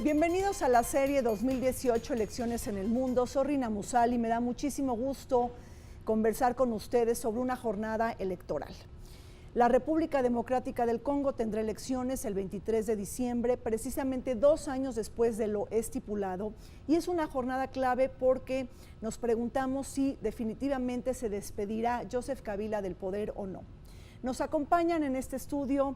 Bienvenidos a la serie 2018 Elecciones en el Mundo. Soy Rina Musali y me da muchísimo gusto conversar con ustedes sobre una jornada electoral. La República Democrática del Congo tendrá elecciones el 23 de diciembre, precisamente 2 años después de lo estipulado, y es una jornada clave porque nos preguntamos si definitivamente se despedirá Joseph Kabila del poder o no. Nos acompañan en este estudio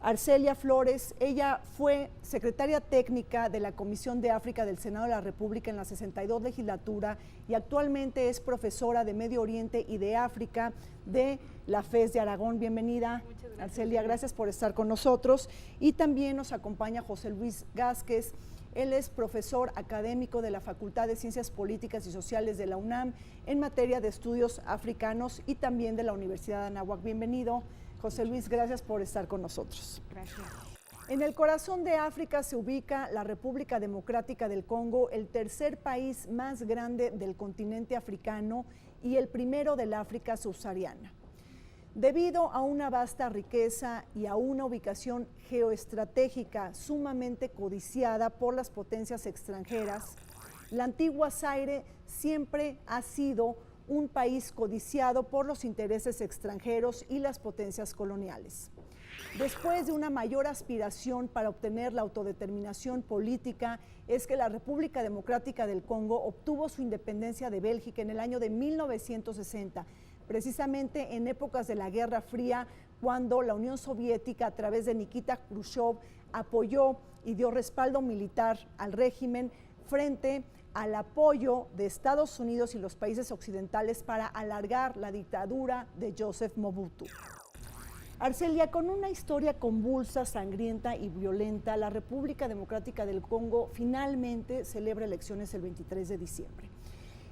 Arcelia Flores. Ella fue secretaria técnica de la Comisión de África del Senado de la República en la 62 legislatura y actualmente es profesora de Medio Oriente y de África de la FES de Aragón. Bienvenida, Arcelia, gracias por estar con nosotros. Y también nos acompaña José Luis Gázquez. Él es profesor académico de la Facultad de Ciencias Políticas y Sociales de la UNAM en materia de estudios africanos y también de la Universidad de Anáhuac. Bienvenido, José Luis, gracias por estar con nosotros. Gracias. En el corazón de África se ubica la República Democrática del Congo, el tercer país más grande del continente africano y el primero del África subsahariana. Debido a una vasta riqueza y a una ubicación geoestratégica sumamente codiciada por las potencias extranjeras, la antigua Zaire siempre ha sido un país codiciado por los intereses extranjeros y las potencias coloniales. Después de una mayor aspiración para obtener la autodeterminación política, es que la República Democrática del Congo obtuvo su independencia de Bélgica en el año de 1960, precisamente en épocas de la Guerra Fría, cuando la Unión Soviética, a través de Nikita Khrushchev, apoyó y dio respaldo militar al régimen frente al apoyo de Estados Unidos y los países occidentales para alargar la dictadura de Joseph Mobutu. Arcelia, con una historia convulsa, sangrienta y violenta, la República Democrática del Congo finalmente celebra elecciones el 23 de diciembre.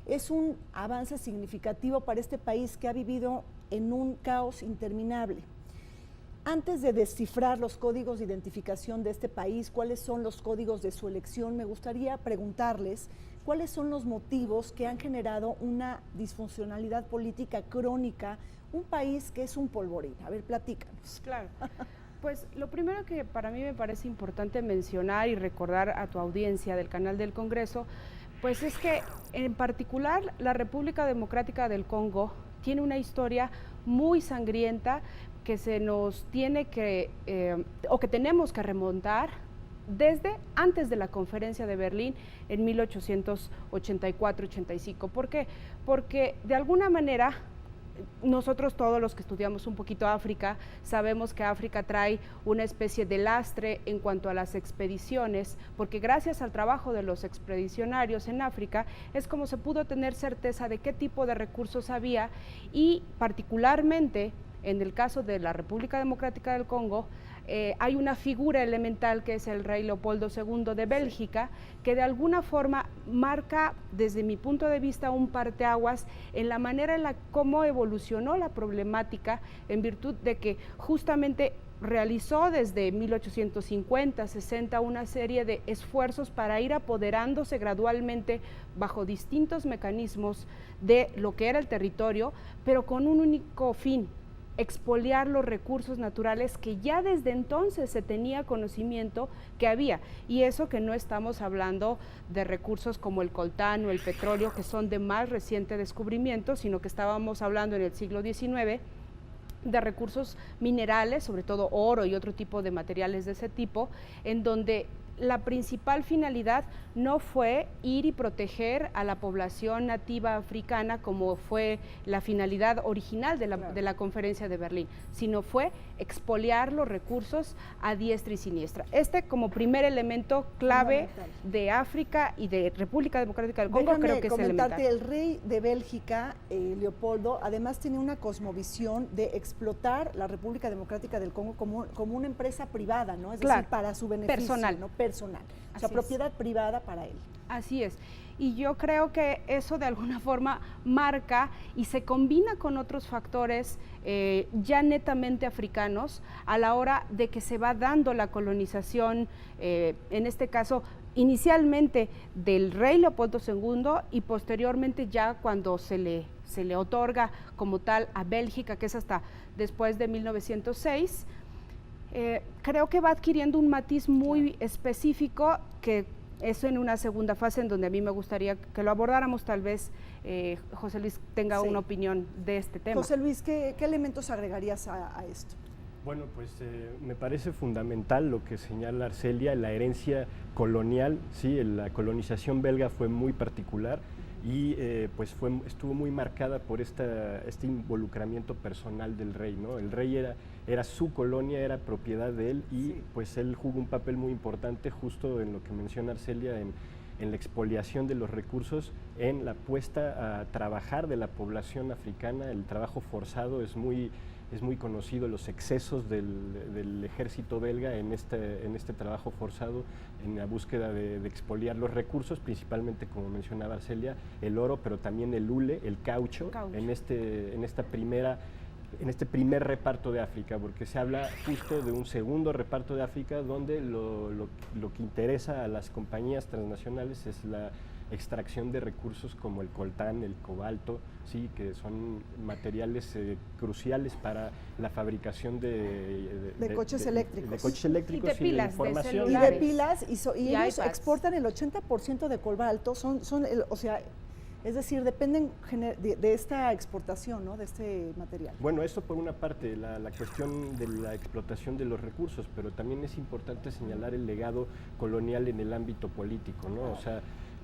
Es un avance significativo para este país que ha vivido en un caos interminable. Antes de descifrar los códigos de identificación de este país, cuáles son los códigos de su elección, me gustaría preguntarles cuáles son los motivos que han generado una disfuncionalidad política crónica, un país que es un polvorín. A ver, platícanos. Claro. Pues lo primero que para mí me parece importante mencionar y recordar a tu audiencia del canal del Congreso, pues es que en particular la República Democrática del Congo tiene una historia muy sangrienta que se nos tiene que, o que tenemos que remontar desde antes de la Conferencia de Berlín en 1884-85. ¿Por qué? Porque de alguna manera nosotros todos los que estudiamos un poquito África sabemos que África trae una especie de lastre en cuanto a las expediciones, porque gracias al trabajo de los expedicionarios en África es como se pudo tener certeza de qué tipo de recursos había, y particularmente en el caso de la República Democrática del Congo hay una figura elemental que es el rey Leopoldo II de Bélgica, que de alguna forma marca, desde mi punto de vista, un parteaguas en la manera en la cómo evolucionó la problemática, en virtud de que justamente realizó desde 1850-60 una serie de esfuerzos para ir apoderándose gradualmente bajo distintos mecanismos de lo que era el territorio, pero con un único fin: expoliar los recursos naturales que ya desde entonces se tenía conocimiento que había, y eso que no estamos hablando de recursos como el coltán o el petróleo, que son de más reciente descubrimiento, sino que estábamos hablando en el siglo XIX de recursos minerales, sobre todo oro y otro tipo de materiales de ese tipo, en donde la principal finalidad no fue ir y proteger a la población nativa africana como fue la finalidad original de la Conferencia de Berlín, sino fue expoliar los recursos a diestra y siniestra. Este como primer elemento clave de África y de República Democrática del Congo. Creo que es elemental. El rey de Bélgica, Leopoldo, además tenía una cosmovisión de explotar la República Democrática del Congo como una empresa privada, ¿no? Es decir, para su beneficio personal, ¿no? Personal, o sea, propiedad privada para él. Así es, y yo creo que eso de alguna forma marca y se combina con otros factores ya netamente africanos a la hora de que se va dando la colonización, en este caso inicialmente del rey Leopoldo II y posteriormente ya cuando se le otorga como tal a Bélgica, que es hasta después de 1906, Creo que va adquiriendo un matiz muy específico, que eso en una segunda fase en donde a mí me gustaría que lo abordáramos. Tal vez José Luis tenga una opinión de este tema. José Luis, ¿qué elementos agregarías a esto? Bueno, pues me parece fundamental lo que señala Arcelia, la herencia colonial, sí, la colonización belga fue muy particular y pues estuvo muy marcada por este involucramiento personal del rey, ¿no? El rey era su colonia, era propiedad de él y pues él jugó un papel muy importante justo en lo que menciona Arcelia, en la expoliación de los recursos, en la puesta a trabajar de la población africana. El trabajo forzado es muy conocido, los excesos del ejército belga en este trabajo forzado, en la búsqueda de expoliar los recursos, principalmente, como mencionaba Arcelia, el oro, pero también el hule, el caucho. En este primer reparto de África, porque se habla justo de un segundo reparto de África donde lo que interesa a las compañías transnacionales es la extracción de recursos como el coltán, el cobalto, sí, que son materiales cruciales para la fabricación de coches eléctricos. De coches eléctricos y de pilas, de información. Y de pilas, y ellos iPads. exportan el 80% de cobalto, es decir, dependen de esta exportación, ¿no?, de este material. Bueno, eso por una parte, la cuestión de la explotación de los recursos, pero también es importante señalar el legado colonial en el ámbito político, ¿no? O sea,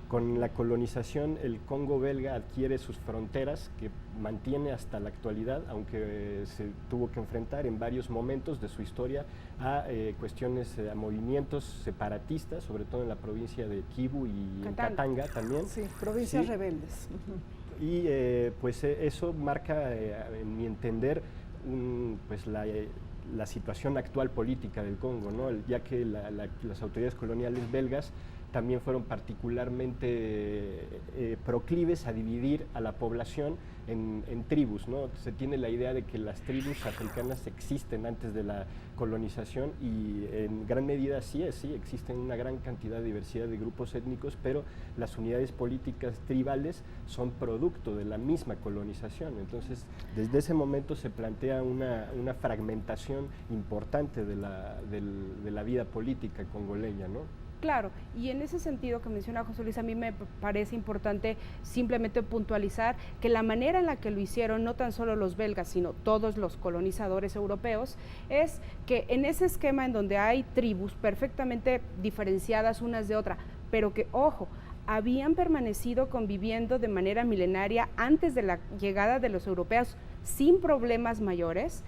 con la colonización, el Congo belga adquiere sus fronteras, que mantiene hasta la actualidad, aunque se tuvo que enfrentar en varios momentos de su historia a cuestiones, a movimientos separatistas, sobre todo en la provincia de Kivu y en Katanga también. Sí, provincias rebeldes. Y pues eso marca, en mi entender, pues la situación actual política del Congo, ¿no? Ya que las autoridades coloniales belgas también fueron particularmente proclives a dividir a la población en tribus, ¿no? Se tiene la idea de que las tribus africanas existen antes de la colonización y en gran medida sí existen una gran cantidad de diversidad de grupos étnicos, pero las unidades políticas tribales son producto de la misma colonización. Entonces, desde ese momento se plantea una fragmentación importante de la vida política congoleña, ¿no? Claro, y en ese sentido que menciona José Luis, a mí me parece importante simplemente puntualizar que la manera en la que lo hicieron, no tan solo los belgas, sino todos los colonizadores europeos, es que en ese esquema en donde hay tribus perfectamente diferenciadas unas de otras, pero que, ojo, habían permanecido conviviendo de manera milenaria antes de la llegada de los europeos sin problemas mayores,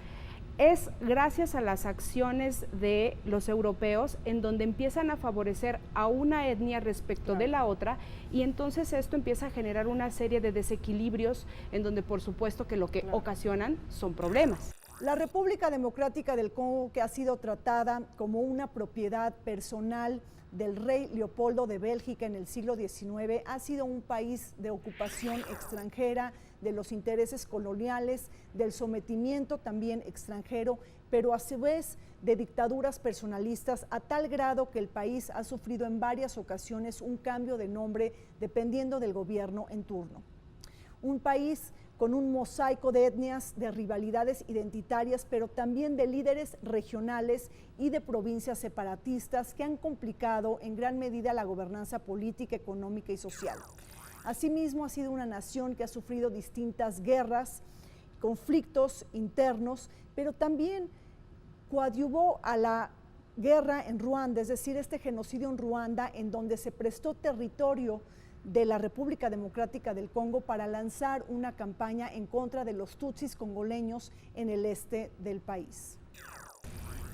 es gracias a las acciones de los europeos en donde empiezan a favorecer a una etnia respecto de la otra, y entonces esto empieza a generar una serie de desequilibrios en donde por supuesto que lo que ocasionan son problemas. La República Democrática del Congo, que ha sido tratada como una propiedad personal del rey Leopoldo de Bélgica en el siglo XIX, ha sido un país de ocupación extranjera, de los intereses coloniales, del sometimiento también extranjero, pero a su vez de dictaduras personalistas, a tal grado que el país ha sufrido en varias ocasiones un cambio de nombre dependiendo del gobierno en turno. Un país con un mosaico de etnias, de rivalidades identitarias, pero también de líderes regionales y de provincias separatistas que han complicado en gran medida la gobernanza política, económica y social. Asimismo, ha sido una nación que ha sufrido distintas guerras, conflictos internos, pero también coadyuvó a la guerra en Ruanda, es decir, este genocidio en Ruanda, en donde se prestó territorio de la República Democrática del Congo para lanzar una campaña en contra de los tutsis congoleños en el este del país.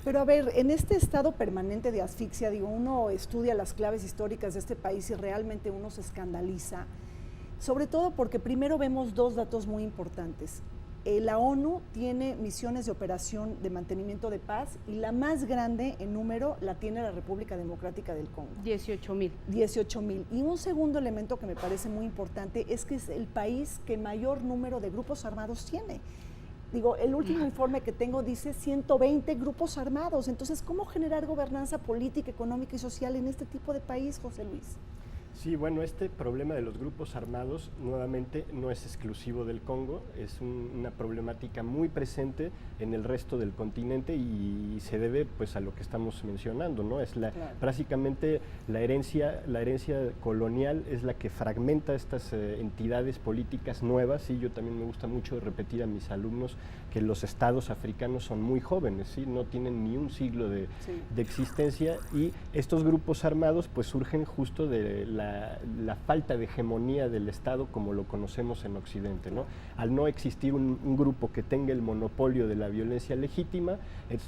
Pero a ver, en este estado permanente de asfixia, digo, uno estudia las claves históricas de este país y realmente uno se escandaliza, sobre todo porque primero vemos dos datos muy importantes. La ONU tiene misiones de operación de mantenimiento de paz y la más grande en número la tiene la República Democrática del Congo. 18,000. 18,000. Y un segundo elemento que me parece muy importante es que es el país que mayor número de grupos armados tiene. Digo, el último informe que tengo dice 120 grupos armados. Entonces, ¿cómo generar gobernanza política, económica y social en este tipo de país, José Luis? Sí, bueno, este problema de los grupos armados nuevamente no es exclusivo del Congo, es una problemática muy presente en el resto del continente y se debe pues a lo que estamos mencionando, ¿no? Es básicamente la herencia colonial es la que fragmenta estas entidades políticas nuevas, y yo también me gusta mucho repetir a mis alumnos que los estados africanos son muy jóvenes, ¿sí? No tienen ni un siglo de existencia, y estos grupos armados pues surgen justo de la falta de hegemonía del Estado como lo conocemos en Occidente, ¿no? Al no existir un grupo que tenga el monopolio de la violencia legítima,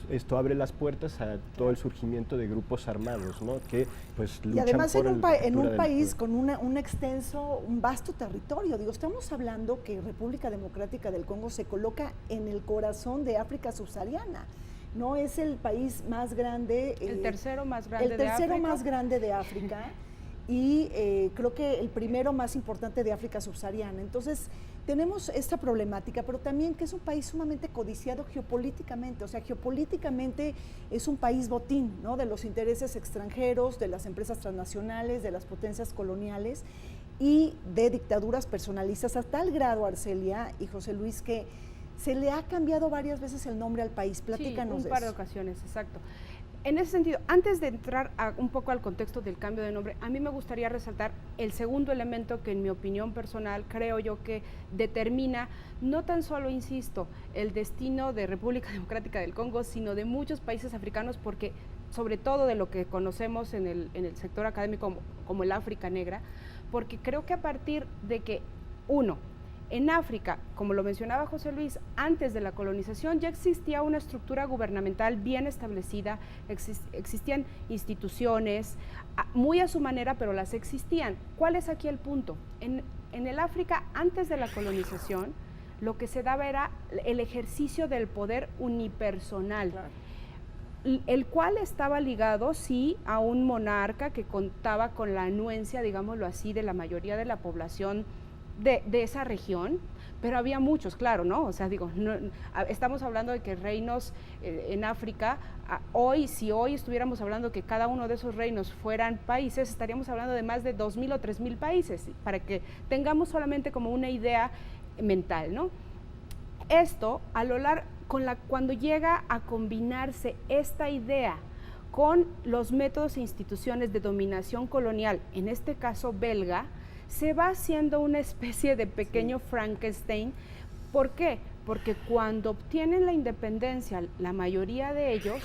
esto abre las puertas a todo el surgimiento de grupos armados, ¿no? Que pues luchan. Y además por en un país con un vasto territorio. Digo, estamos hablando que República Democrática del Congo se coloca en el corazón de África subsahariana. No es el país más grande. El tercero más grande de África. El tercero más grande de África y creo que el primero más importante de África subsahariana. Entonces, tenemos esta problemática, pero también que es un país sumamente codiciado geopolíticamente. O sea, geopolíticamente es un país botín, ¿no? De los intereses extranjeros, de las empresas transnacionales, de las potencias coloniales y de dictaduras personalistas, a tal grado, Arcelia y José Luis, que se le ha cambiado varias veces el nombre al país. Platícanos de eso. Sí, un par de ocasiones, exacto. En ese sentido, antes de entrar un poco al contexto del cambio de nombre, a mí me gustaría resaltar el segundo elemento que en mi opinión personal creo yo que determina no tan solo, insisto, el destino de República Democrática del Congo, sino de muchos países africanos, porque sobre todo de lo que conocemos en el sector académico como el África negra, porque creo que a partir de que, en África, como lo mencionaba José Luis, antes de la colonización ya existía una estructura gubernamental bien establecida, existían instituciones, muy a su manera, pero las existían. ¿Cuál es aquí el punto? En el África, antes de la colonización, lo que se daba era el ejercicio del poder unipersonal, el cual estaba ligado, sí, a un monarca que contaba con la anuencia, digámoslo así, de la mayoría de la población de esa región, pero había muchos, claro, ¿no? O sea, digo, estamos hablando de que reinos en África, si hoy estuviéramos hablando que cada uno de esos reinos fueran países, estaríamos hablando de más de 2.000 o 3.000 países, para que tengamos solamente como una idea mental, ¿no? Esto, cuando llega a combinarse esta idea con los métodos e instituciones de dominación colonial, en este caso belga, se va haciendo una especie de pequeño Frankenstein. ¿Por qué? Porque cuando obtienen la independencia, la mayoría de ellos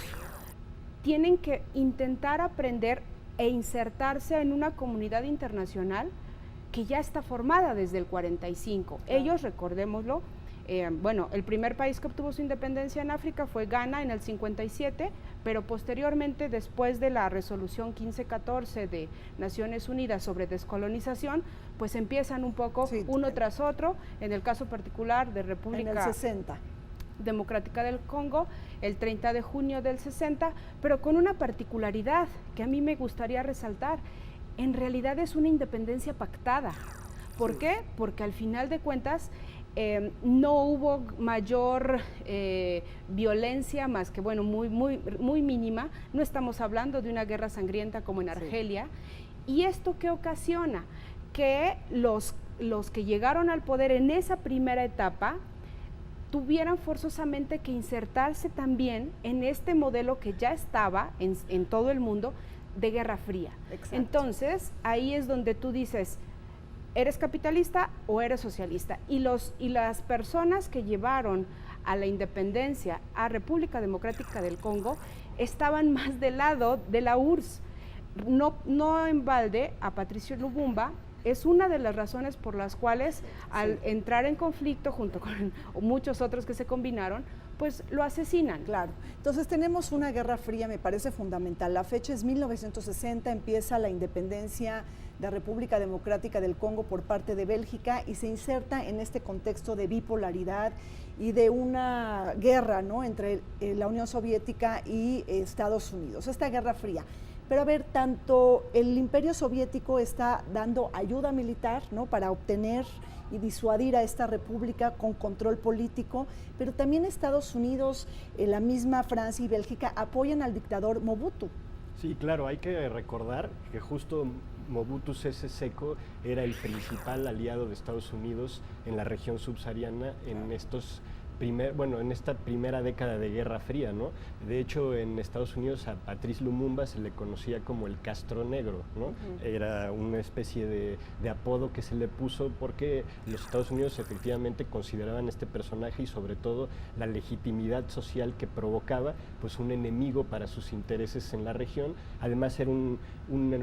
tienen que intentar aprender e insertarse en una comunidad internacional que ya está formada desde el 45. Ellos, recordémoslo, el primer país que obtuvo su independencia en África fue Ghana en el 57, pero posteriormente, después de la resolución 1514 de Naciones Unidas sobre descolonización, pues empiezan un poco uno tras otro. En el caso particular de República en el 60. Democrática del Congo, el 30 de junio del 60, pero con una particularidad que a mí me gustaría resaltar: en realidad es una independencia pactada. ¿Por qué? Porque al final de cuentas no hubo mayor violencia, más que muy mínima. No estamos hablando de una guerra sangrienta como en Argelia. ¿Y esto qué ocasiona? Que los que llegaron al poder en esa primera etapa tuvieran forzosamente que insertarse también en este modelo que ya estaba en todo el mundo de Guerra Fría. Exacto. Entonces, ahí es donde tú dices, ¿eres capitalista o eres socialista? Y las personas que llevaron a la independencia a República Democrática del Congo estaban más del lado de la URSS. No en balde, a Patricio Lumumba es una de las razones por las cuales al entrar en conflicto junto con muchos otros que se combinaron, pues lo asesinan. Claro. Entonces tenemos una guerra fría, me parece fundamental. La fecha es 1960, empieza la independencia de República Democrática del Congo por parte de Bélgica y se inserta en este contexto de bipolaridad y de una guerra, ¿no?, entre la Unión Soviética y Estados Unidos, esta guerra fría. Pero a ver, tanto el Imperio Soviético está dando ayuda militar, ¿no?, para obtener y disuadir a esta república con control político, pero también Estados Unidos, la misma Francia y Bélgica apoyan al dictador Mobutu. Sí, claro, hay que recordar que justo Mobutu Sese Seko era el principal aliado de Estados Unidos en la región subsahariana en en esta primera década de Guerra Fría, ¿no? De hecho, en Estados Unidos a Patrice Lumumba se le conocía como el Castro Negro, ¿no? Era una especie de apodo que se le puso porque los Estados Unidos efectivamente consideraban este personaje y sobre todo la legitimidad social que provocaba, pues un enemigo para sus intereses en la región. Además era un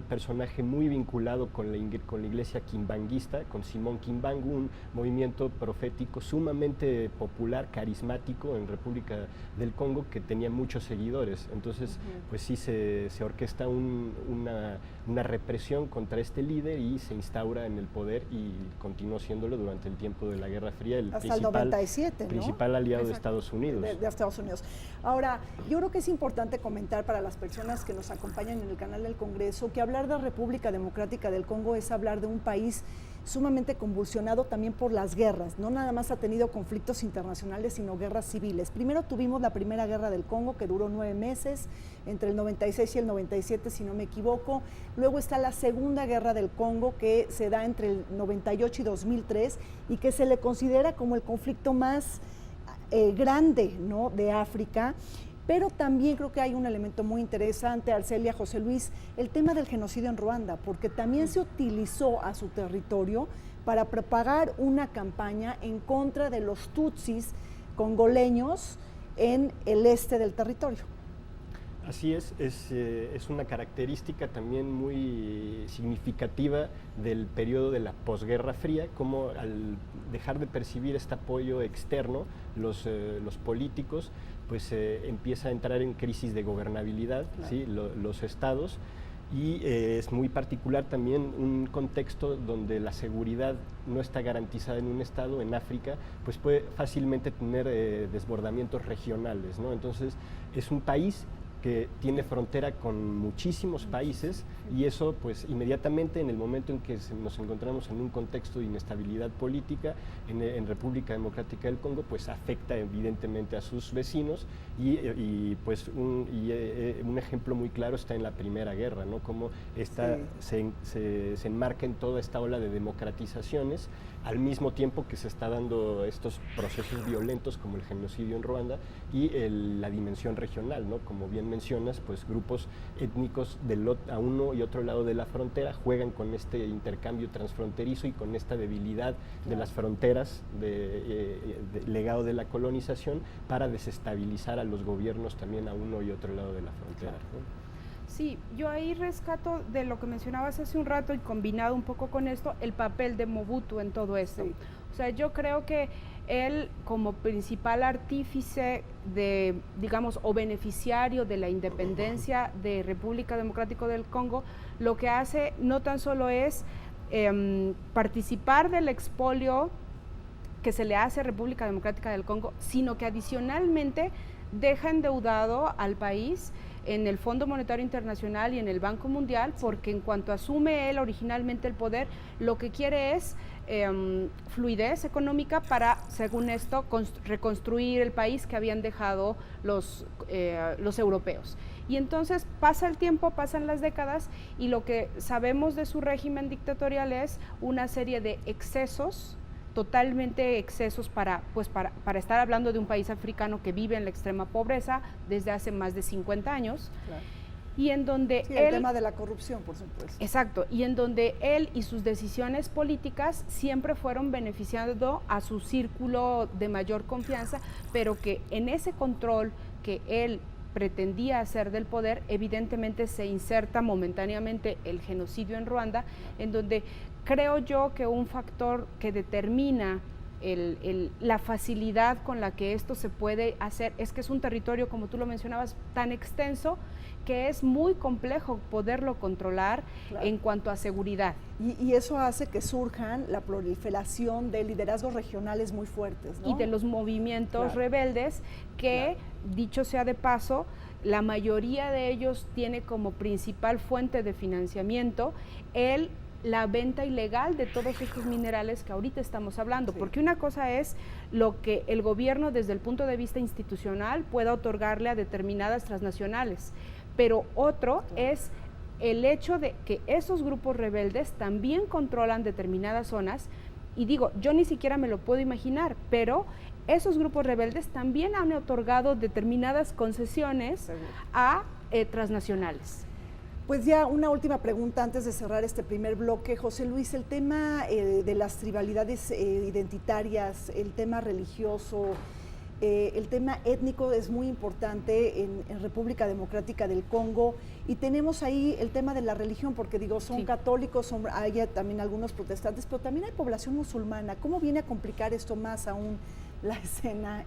personaje muy vinculado con la iglesia quimbanguista, con Simón Kimbangu, un movimiento profético sumamente popular, carismático en República del Congo, que tenía muchos seguidores. Entonces, pues sí se orquesta una represión contra este líder y se instaura en el poder y continuó siéndolo durante el tiempo de la Guerra Fría, el hasta el 97, ¿no? Principal aliado de Estados Unidos. De Estados Unidos. Ahora, yo creo que es importante comentar para las personas que nos acompañan en el canal del Congreso que hablar de República Democrática del Congo es hablar de un país sumamente convulsionado también por las guerras. No nada más ha tenido conflictos internacionales, sino guerras civiles. Primero tuvimos la primera guerra del Congo, que duró 9 meses, entre el 96 y el 97, si no me equivoco. Luego está la segunda guerra del Congo, que se da entre el 98 y 2003, y que se le considera como el conflicto más grande, ¿no?, de África. Pero también creo que hay un elemento muy interesante, Arcelia, José Luis, el tema del genocidio en Ruanda, porque también se utilizó a su territorio para propagar una campaña en contra de los tutsis congoleños en el este del territorio. Así es una característica también muy significativa del periodo de la posguerra fría, como al dejar de percibir este apoyo externo, los políticos, pues empieza a entrar en crisis de gobernabilidad, claro. ¿Sí? Los estados, y es muy particular también un contexto donde la seguridad no está garantizada en un estado, en África, pues puede fácilmente tener desbordamientos regionales, ¿no? Entonces es un país que tiene frontera con muchísimos países y eso pues inmediatamente en el momento en que nos encontramos en un contexto de inestabilidad política en República Democrática del Congo, pues afecta evidentemente a sus vecinos y un ejemplo muy claro está en la Primera Guerra, ¿no? Cómo esta se enmarca en toda esta ola de democratizaciones al mismo tiempo que se está dando estos procesos violentos como el genocidio en Ruanda y la dimensión regional, ¿no? Como bien mencionas, pues grupos étnicos a uno y otro lado de la frontera juegan con este intercambio transfronterizo y con esta debilidad de las fronteras legado de la colonización para desestabilizar a los gobiernos también a uno y otro lado de la frontera, ¿no? Sí, yo ahí rescato de lo que mencionabas hace un rato y combinado un poco con esto, el papel de Mobutu en todo esto. Sí. O sea, yo creo que él como principal artífice de, digamos, o beneficiario de la independencia de República Democrática del Congo, lo que hace no tan solo es participar del expolio que se le hace a República Democrática del Congo, sino que adicionalmente deja endeudado al país en el Fondo Monetario Internacional y en el Banco Mundial, porque en cuanto asume él originalmente el poder, lo que quiere es fluidez económica para, según esto, reconstruir el país que habían dejado los europeos. Y entonces pasa el tiempo, pasan las décadas, y lo que sabemos de su régimen dictatorial es una serie de excesos, totalmente excesos para estar hablando de un país africano que vive en la extrema pobreza desde hace más de 50 años. Claro. Y en donde el tema de la corrupción, por supuesto. Exacto, y en donde él y sus decisiones políticas siempre fueron beneficiando a su círculo de mayor confianza, pero que en ese control que él pretendía hacer del poder, evidentemente se inserta momentáneamente el genocidio en Ruanda, en donde creo yo que un factor que determina la facilidad con la que esto se puede hacer es que es un territorio, como tú lo mencionabas, tan extenso que es muy complejo poderlo controlar, claro, en cuanto a seguridad. Y eso hace que surjan la proliferación de liderazgos regionales muy fuertes, ¿no? Y de los movimientos, claro, rebeldes que, claro, dicho sea de paso, la mayoría de ellos tiene como principal fuente de financiamiento la venta ilegal de todos estos minerales que ahorita estamos hablando, sí, porque una cosa es lo que el gobierno desde el punto de vista institucional pueda otorgarle a determinadas transnacionales, pero otro es el hecho de que esos grupos rebeldes también controlan determinadas zonas, y digo, yo ni siquiera me lo puedo imaginar, pero esos grupos rebeldes también han otorgado determinadas concesiones a transnacionales. Pues ya una última pregunta antes de cerrar este primer bloque. José Luis, el tema de las rivalidades identitarias, el tema religioso, el tema étnico es muy importante en República Democrática del Congo, y tenemos ahí el tema de la religión, porque digo, son católicos, hay también algunos protestantes, pero también hay población musulmana. ¿Cómo viene a complicar esto más aún la escena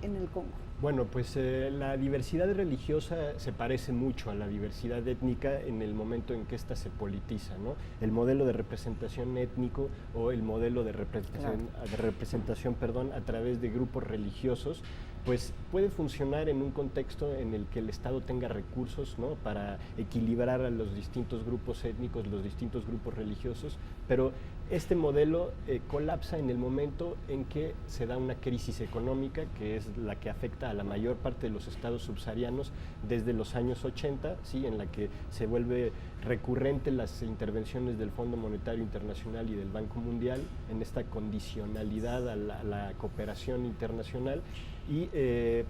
en el Congo? Bueno, pues la diversidad religiosa se parece mucho a la diversidad étnica en el momento en que ésta se politiza, ¿no? El modelo de representación étnico o el modelo de representación, a través de grupos religiosos, pues puede funcionar en un contexto en el que el Estado tenga recursos, ¿no?, para equilibrar a los distintos grupos étnicos, los distintos grupos religiosos, pero este modelo colapsa en el momento en que se da una crisis económica, que es la que afecta a la mayor parte de los estados subsaharianos desde los años 80, ¿sí?, en la que se vuelve recurrente las intervenciones del Fondo Monetario Internacional y del Banco Mundial en esta condicionalidad a la cooperación internacional. Y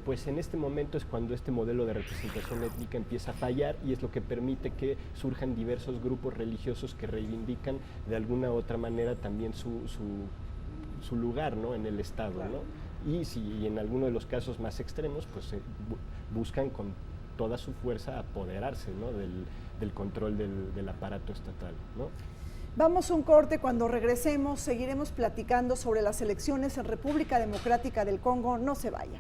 pues en este momento es cuando este modelo de representación étnica empieza a fallar, y es lo que permite que surjan diversos grupos religiosos que reivindican de alguna u otra manera también su lugar, ¿no?, en el Estado, ¿no? Y en alguno de los casos más extremos, pues buscan con toda su fuerza apoderarse, ¿no?, del control del aparato estatal, ¿no? Vamos a un corte. Cuando regresemos seguiremos platicando sobre las elecciones en República Democrática del Congo. No se vaya.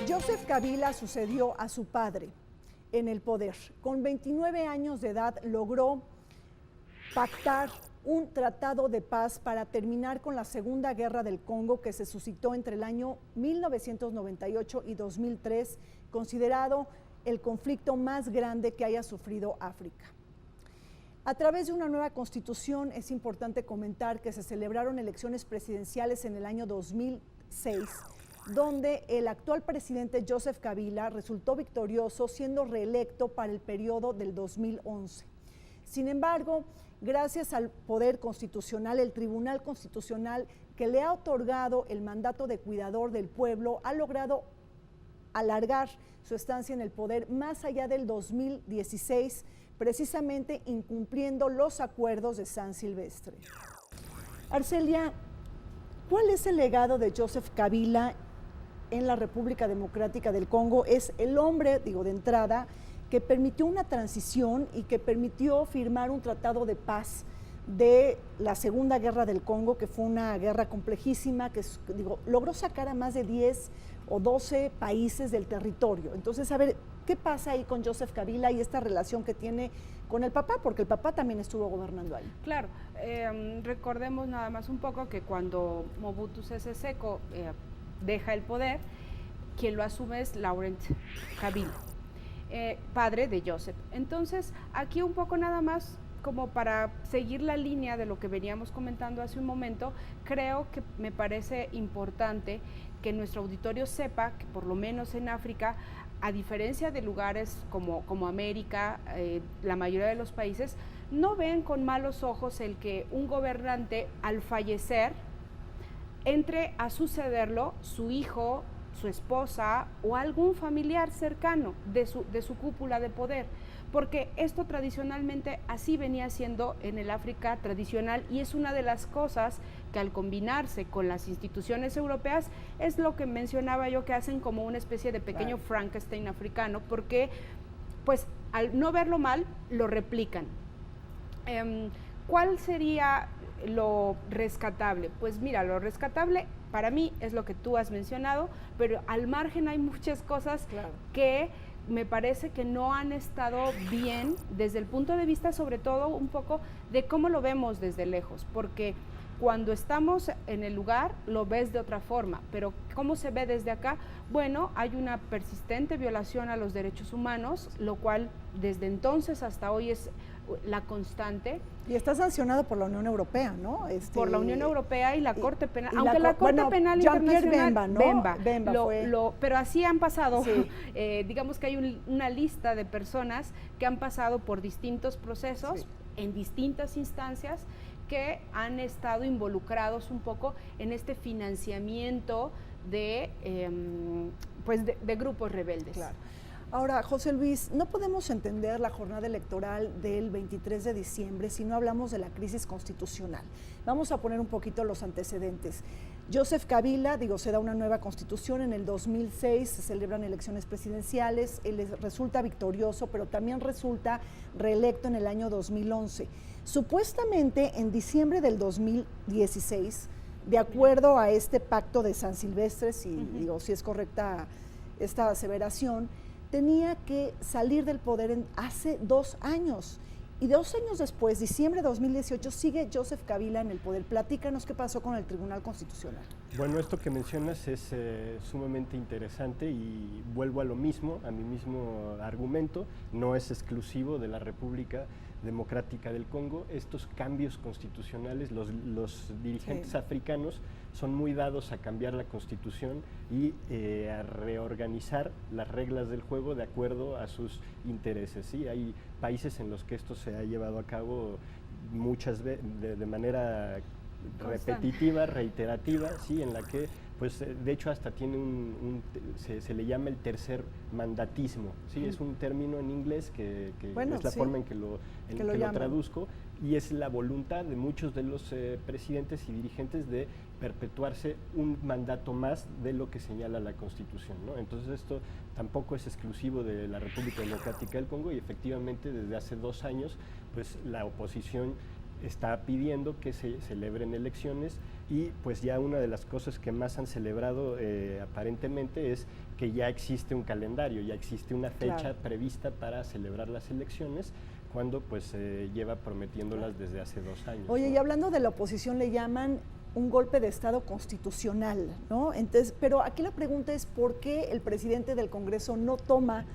Joseph Kabila sucedió a su padre en el poder. Con 29 años de edad logró pactar un tratado de paz para terminar con la Segunda Guerra del Congo, que se suscitó entre el año 1998 y 2003, considerado el conflicto más grande que haya sufrido África. A través de una nueva constitución, es importante comentar que se celebraron elecciones presidenciales en el año 2006, donde el actual presidente Joseph Kabila resultó victorioso, siendo reelecto para el periodo del 2011. Sin embargo, gracias al poder constitucional, el Tribunal Constitucional, que le ha otorgado el mandato de cuidador del pueblo, ha logrado alargar su estancia en el poder más allá del 2016, precisamente incumpliendo los acuerdos de San Silvestre. Arcelia, ¿cuál es el legado de Joseph Kabila en la República Democrática del Congo? Es el hombre, digo de entrada, que permitió una transición y que permitió firmar un tratado de paz de la Segunda Guerra del Congo, que fue una guerra complejísima, que logró sacar a más de 10 o 12 países del territorio. Entonces, a ver, ¿qué pasa ahí con Joseph Kabila y esta relación que tiene con el papá? Porque el papá también estuvo gobernando ahí. Claro, recordemos nada más un poco que cuando Mobutu Sese Seko deja el poder, quien lo asume es Laurent Kabila, padre de Joseph. Entonces, aquí un poco nada más, como para seguir la línea de lo que veníamos comentando hace un momento, creo que me parece importante que nuestro auditorio sepa que por lo menos en África a diferencia de lugares como América, la mayoría de los países no ven con malos ojos el que un gobernante al fallecer entre a sucederlo su hijo, su esposa o algún familiar cercano de su cúpula de poder, porque esto tradicionalmente así venía siendo en el África tradicional, y es una de las cosas que al combinarse con las instituciones europeas es lo que mencionaba yo, que hacen como una especie de pequeño Frankenstein africano, porque pues al no verlo mal lo replican. ¿Cuál sería lo rescatable? Pues mira, lo rescatable para mí es lo que tú has mencionado, pero al margen hay muchas cosas que me parece que no han estado bien desde el punto de vista, sobre todo un poco de cómo lo vemos desde lejos, porque cuando estamos en el lugar lo ves de otra forma, pero ¿cómo se ve desde acá? Bueno, hay una persistente violación a los derechos humanos, lo cual desde entonces hasta hoy es la constante. Y está sancionado por la Unión Europea, ¿no? Por la Unión Europea y la Corte Penal, aunque la Corte Penal Internacional, Bemba, ¿no? pero así han pasado, digamos que hay una lista de personas que han pasado por distintos procesos, en distintas instancias, que han estado involucrados un poco en este financiamiento de, de grupos rebeldes. Claro. Ahora, José Luis, no podemos entender la jornada electoral del 23 de diciembre si no hablamos de la crisis constitucional. Vamos a poner un poquito los antecedentes. Joseph Kabila, se da una nueva constitución, en el 2006 se celebran elecciones presidenciales, él resulta victorioso, pero también resulta reelecto en el año 2011. Supuestamente en diciembre del 2016, de acuerdo a este pacto de San Silvestre, si es correcta esta aseveración, tenía que salir del poder hace 2 años. Y 2 años después, diciembre de 2018, sigue Joseph Kabila en el poder. Platícanos qué pasó con el Tribunal Constitucional. Bueno, esto que mencionas es sumamente interesante y vuelvo a lo mismo, a mi mismo argumento. No es exclusivo de la República Democrática del Congo. Estos cambios constitucionales, los dirigentes africanos son muy dados a cambiar la constitución y a reorganizar las reglas del juego de acuerdo a sus intereses. ¿Sí? Hay países en los que esto se ha llevado a cabo muchas veces de manera repetitiva, reiterativa, ¿sí? En la que pues de hecho hasta tiene se le llama el tercer mandatismo, ¿sí? Es un término en inglés que es la forma en que lo traduzco, y es la voluntad de muchos de los presidentes y dirigentes de perpetuarse un mandato más de lo que señala la Constitución, ¿no? Entonces esto tampoco es exclusivo de la República Democrática del Congo, y efectivamente desde hace 2 años pues la oposición está pidiendo que se celebren elecciones, y pues ya una de las cosas que más han celebrado aparentemente es que ya existe un calendario, ya existe una fecha prevista para celebrar las elecciones, cuando pues lleva prometiéndolas desde hace 2 años. Oye, ¿no? Y hablando de la oposición, le llaman un golpe de Estado constitucional, ¿no? Entonces, pero aquí la pregunta es ¿por qué el presidente del Congreso no toma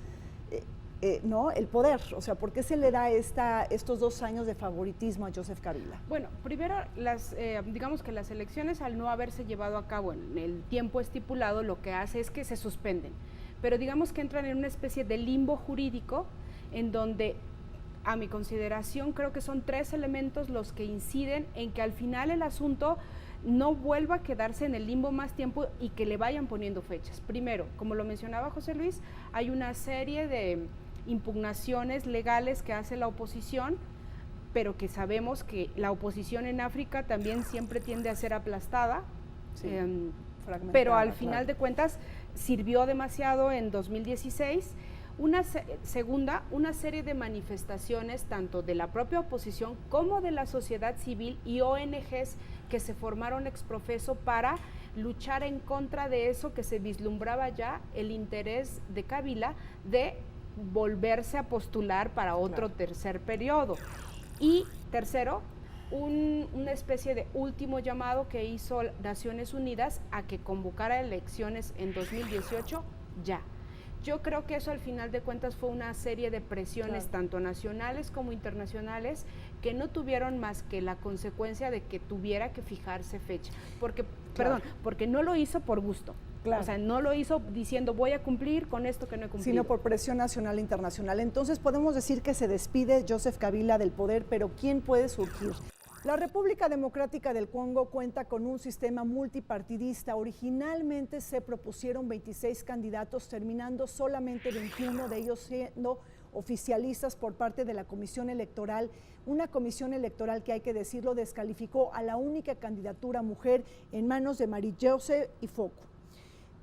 ¿no? el poder? O sea, ¿por qué se le da estos 2 años de favoritismo a Joseph Kabila? Bueno, primero, digamos que las elecciones, al no haberse llevado a cabo en el tiempo estipulado, lo que hace es que se suspenden, pero digamos que entran en una especie de limbo jurídico en donde, a mi consideración, creo que son 3 elementos los que inciden en que al final el asunto no vuelva a quedarse en el limbo más tiempo y que le vayan poniendo fechas. Primero, como lo mencionaba José Luis, hay una serie de impugnaciones legales que hace la oposición, pero que sabemos que la oposición en África también siempre tiende a ser aplastada, pero al final de cuentas sirvió demasiado en 2016. Una serie de manifestaciones tanto de la propia oposición como de la sociedad civil y ONGs que se formaron ex profeso para luchar en contra de eso que se vislumbraba ya, el interés de Kabila de volverse a postular para otro tercer periodo. Y tercero, una especie de último llamado que hizo Naciones Unidas a que convocara elecciones en 2018 ya. Yo creo que eso al final de cuentas fue una serie de presiones tanto nacionales como internacionales que no tuvieron más que la consecuencia de que tuviera que fijarse fecha, porque no lo hizo por gusto, Claro. O sea, no lo hizo diciendo voy a cumplir con esto que no he cumplido. Sino por presión nacional e internacional. Entonces podemos decir que se despide Joseph Kabila del poder, pero ¿quién puede surgir? La República Democrática del Congo cuenta con un sistema multipartidista. Originalmente se propusieron 26 candidatos, terminando solamente 21 de ellos siendo oficialistas por parte de la Comisión Electoral, una comisión electoral que, hay que decirlo, descalificó a la única candidatura mujer en manos de Marie-José Ifoko.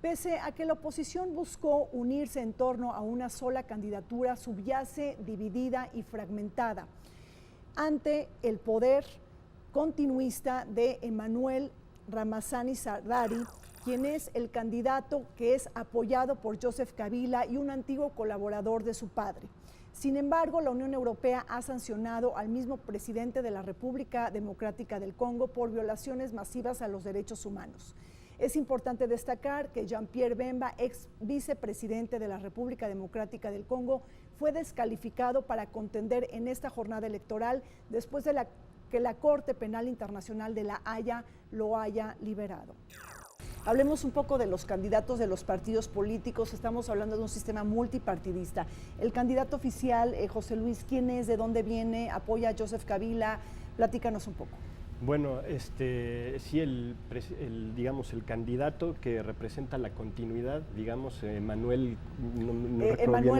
Pese a que la oposición buscó unirse en torno a una sola candidatura, subyace dividida y fragmentada ante el poder continuista de Emmanuel Ramazani Shadary, quien es el candidato que es apoyado por Joseph Kabila y un antiguo colaborador de su padre. Sin embargo, la Unión Europea ha sancionado al mismo presidente de la República Democrática del Congo por violaciones masivas a los derechos humanos. Es importante destacar que Jean-Pierre Bemba, ex vicepresidente de la República Democrática del Congo, fue descalificado para contender en esta jornada electoral después de que la Corte Penal Internacional de La Haya lo haya liberado. Hablemos un poco de los candidatos de los partidos políticos. Estamos hablando de un sistema multipartidista. El candidato oficial, José Luis, ¿quién es? ¿De dónde viene? ¿Apoya a Joseph Kabila? Platícanos un poco. Bueno, sí, digamos, el candidato que representa la continuidad, digamos, Emmanuel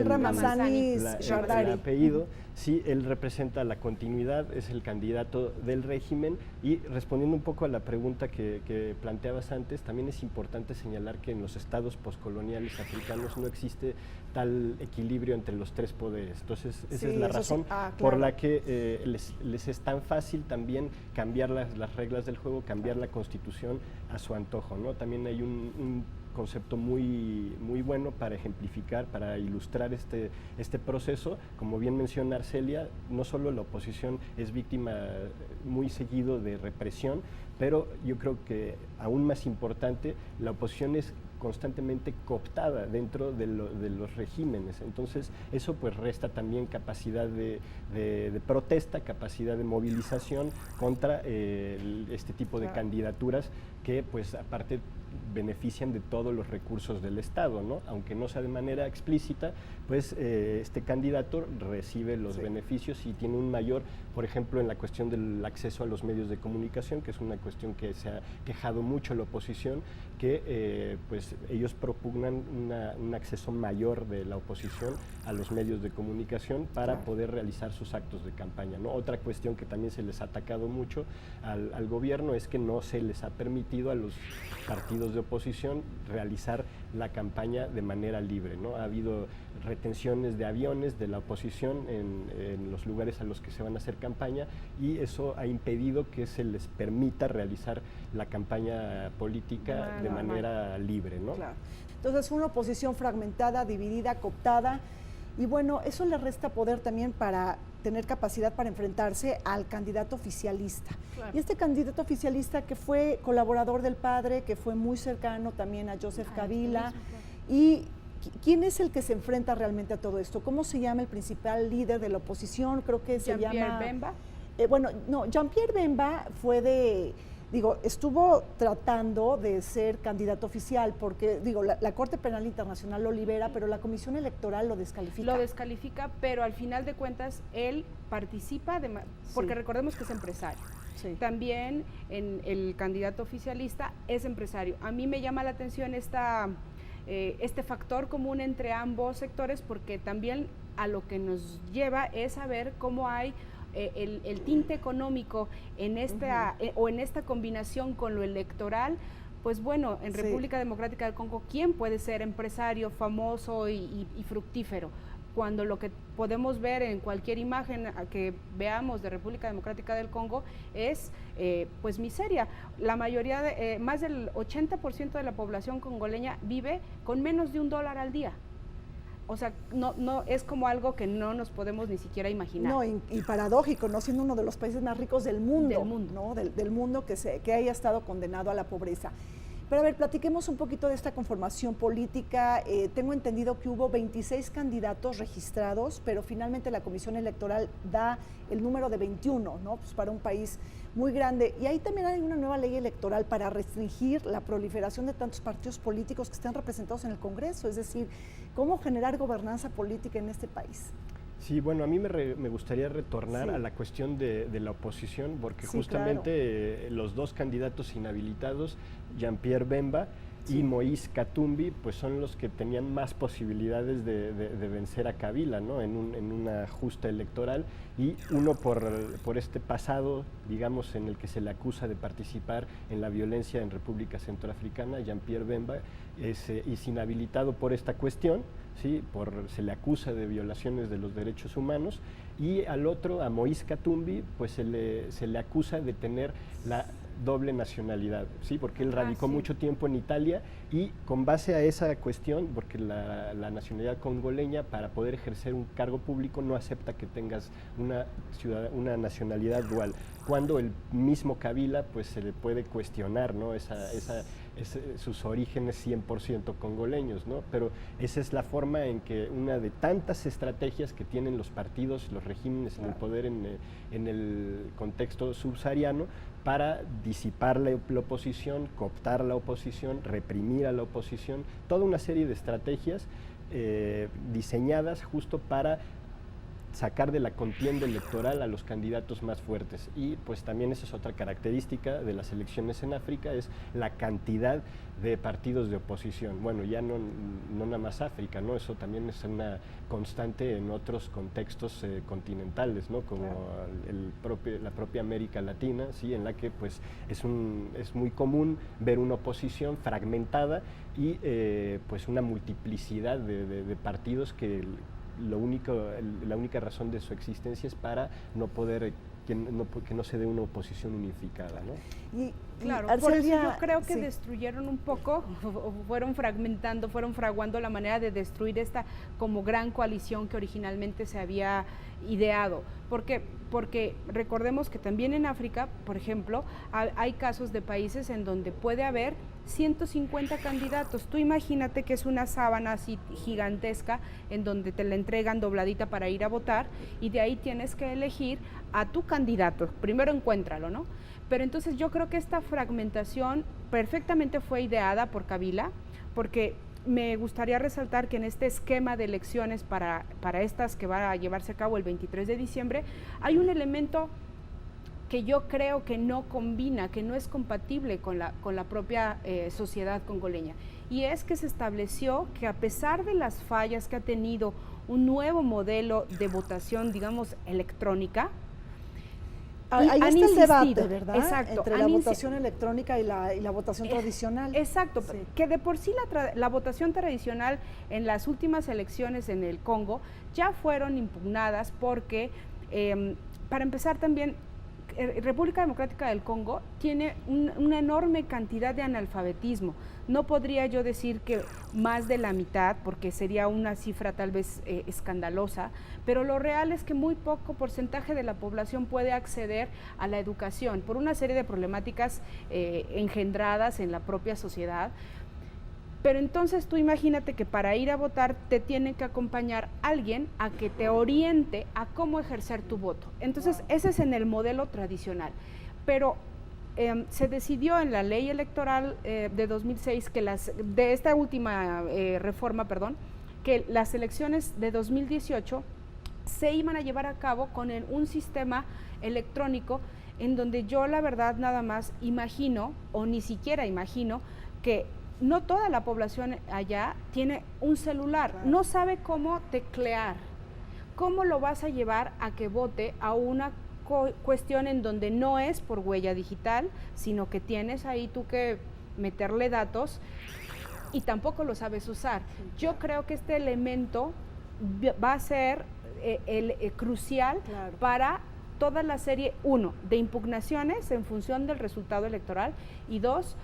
Ramazani Shadary. El apellido, sí, él representa la continuidad, es el candidato del régimen. Y respondiendo un poco a la pregunta que planteabas antes, también es importante señalar que en los estados poscoloniales africanos no existe tal equilibrio entre los tres poderes. Entonces, esa es la razón por la que les es tan fácil también cambiar las reglas del juego, cambiar la constitución a su antojo, ¿no? También hay un concepto muy bueno para ejemplificar, para ilustrar este proceso. Como bien menciona Arcelia, no solo la oposición es víctima muy seguido de represión, pero yo creo que aún más importante, la oposición es constantemente cooptada dentro de los regímenes. Entonces eso pues resta también capacidad de protesta, capacidad de movilización contra este tipo de candidaturas que pues aparte benefician de todos los recursos del Estado, ¿no? Aunque no sea de manera explícita, pues este candidato recibe los beneficios y tiene un mayor, por ejemplo, en la cuestión del acceso a los medios de comunicación, que es una cuestión que se ha quejado mucho la oposición, que pues ellos propugnan un acceso mayor de la oposición a los medios de comunicación para poder realizar sus actos de campaña, ¿no? Otra cuestión que también se les ha atacado mucho al gobierno es que no se les ha permitido a los partidos de oposición realizar la campaña de manera libre, ¿no? Ha habido retenciones de aviones de la oposición en los lugares a los que se van a hacer campaña, y eso ha impedido que se les permita realizar la campaña política de manera libre, ¿no? Claro. Entonces, una oposición fragmentada, dividida, cooptada, y bueno, eso le resta poder también para tener capacidad para enfrentarse al candidato oficialista. Claro. Y este candidato oficialista que fue colaborador del padre, que fue muy cercano también a Joseph Kabila, y ¿quién es el que se enfrenta realmente a todo esto? ¿Cómo se llama el principal líder de la oposición? Creo que se llama... Jean-Pierre Bemba. Bueno, no, Jean-Pierre Bemba fue estuvo tratando de ser candidato oficial porque, la Corte Penal Internacional lo libera, pero la Comisión Electoral lo descalifica. Lo descalifica, pero al final de cuentas él participa, porque recordemos que es empresario. Sí. También el candidato oficialista es empresario. A mí me llama la atención este factor común entre ambos sectores, porque también a lo que nos lleva es saber cómo hay el tinte económico en esta o en esta combinación con lo electoral. Pues bueno, en República Democrática del Congo, ¿quién puede ser empresario famoso y fructífero? Cuando lo que podemos ver en cualquier imagen que veamos de República Democrática del Congo es pues miseria. La mayoría, más del 80% de la población congoleña vive con menos de $1 al día. O sea, no es como algo que no nos podemos ni siquiera imaginar. No, y paradójico, ¿no? Siendo uno de los países más ricos del mundo. ¿No? Del mundo que haya estado condenado a la pobreza. Pero a ver, platiquemos un poquito de esta conformación política. Tengo entendido que hubo 26 candidatos registrados, pero finalmente la Comisión Electoral da el número de 21, ¿no? Pues para un país muy grande. Y ahí también hay una nueva ley electoral para restringir la proliferación de tantos partidos políticos que están representados en el Congreso. Es decir, ¿cómo generar gobernanza política en este país? Sí, bueno, a mí me gustaría retornar a la cuestión de la oposición, porque justamente los dos candidatos inhabilitados, Jean-Pierre Bemba y Moïse Katumbi, pues son los que tenían más posibilidades de vencer a Kabila, ¿no? en una justa electoral, y uno por este pasado, digamos, en el que se le acusa de participar en la violencia en República Centroafricana. Jean-Pierre Bemba es inhabilitado por esta cuestión, ¿sí? Se le acusa de violaciones de los derechos humanos, y al otro, a Moïse Katumbi, pues se le acusa de tener la doble nacionalidad, ¿sí? Porque él radicó mucho tiempo en Italia, y con base a esa cuestión, porque la nacionalidad congoleña, para poder ejercer un cargo público, no acepta que tengas una nacionalidad dual, cuando el mismo Kabila pues se le puede cuestionar, ¿no? Sus orígenes 100% congoleños, ¿no? Pero esa es la forma en que una de tantas estrategias que tienen los partidos, los regímenes en el poder en el contexto subsahariano, para disipar la oposición, cooptar la oposición, reprimir a la oposición, toda una serie de estrategias diseñadas justo para sacar de la contienda electoral a los candidatos más fuertes. Y pues también esa es otra característica de las elecciones en África, es la cantidad de partidos de oposición. Bueno, ya no nada más África, ¿no? Eso también es una constante en otros contextos continentales, ¿no? Como la propia América Latina, ¿sí? En la que pues es muy común ver una oposición fragmentada y pues una multiplicidad de partidos que la única razón de su existencia es para no poder que no se dé una oposición unificada, ¿no? Y claro, por eso yo creo que destruyeron un poco, o fueron fragmentando, fueron fraguando la manera de destruir esta como gran coalición que originalmente se había ideado. Porque recordemos que también en África, por ejemplo, hay casos de países en donde puede haber 150 candidatos. Tú imagínate que es una sábana así gigantesca en donde te la entregan dobladita para ir a votar, y de ahí tienes que elegir a tu candidato. Primero encuéntralo, ¿no? Pero entonces yo creo que esta fragmentación perfectamente fue ideada por Kabila, porque me gustaría resaltar que en este esquema de elecciones para estas que va a llevarse a cabo el 23 de diciembre, hay un elemento que yo creo que no combina, que no es compatible con la propia sociedad congoleña, y es que se estableció que a pesar de las fallas que ha tenido un nuevo modelo de votación, digamos, electrónica, ahí está el debate, ¿verdad? Exacto, entre la votación electrónica y la votación tradicional. Exacto, sí. Que de por sí la votación tradicional en las últimas elecciones en el Congo ya fueron impugnadas porque, para empezar también, República Democrática del Congo tiene una enorme cantidad de analfabetismo. No podría yo decir que más de la mitad, porque sería una cifra tal vez escandalosa, pero lo real es que muy poco porcentaje de la población puede acceder a la educación por una serie de problemáticas engendradas en la propia sociedad. Pero entonces tú imagínate que para ir a votar te tiene que acompañar alguien a que te oriente a cómo ejercer tu voto. Entonces ese es en el modelo tradicional. Pero se decidió en la ley electoral de 2006 que de esta última reforma, que las elecciones de 2018 se iban a llevar a cabo con un sistema electrónico en donde yo la verdad nada más imagino, o ni siquiera imagino, que no toda la población allá tiene un celular, no sabe cómo teclear. ¿Cómo lo vas a llevar a que vote a una cuestión en donde no es por huella digital, sino que tienes ahí tú que meterle datos y tampoco lo sabes usar? Yo creo que este elemento va a ser crucial para toda la serie, uno, de impugnaciones en función del resultado electoral, y dos,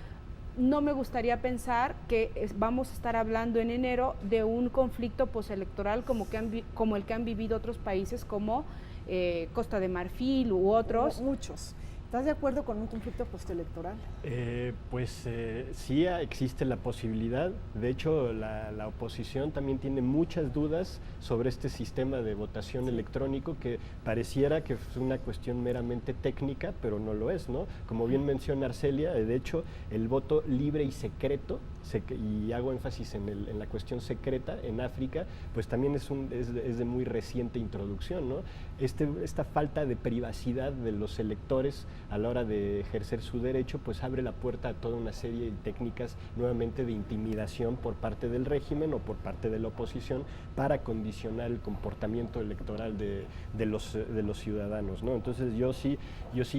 no me gustaría pensar que vamos a estar hablando en enero de un conflicto postelectoral como el que han vivido otros países como Costa de Marfil u otros. Muchos. ¿Estás de acuerdo con un conflicto postelectoral? Sí existe la posibilidad. De hecho, la oposición también tiene muchas dudas sobre este sistema de votación electrónico que pareciera que es una cuestión meramente técnica, pero no lo es, ¿no? Como bien menciona Arcelia, de hecho, el voto libre y secreto, y hago énfasis en la cuestión secreta en África, pues también es de muy reciente introducción, ¿no? Esta falta de privacidad de los electores a la hora de ejercer su derecho, pues abre la puerta a toda una serie de técnicas nuevamente de intimidación por parte del régimen o por parte de la oposición para condicionar el comportamiento electoral de los ciudadanos, ¿no? Entonces yo sí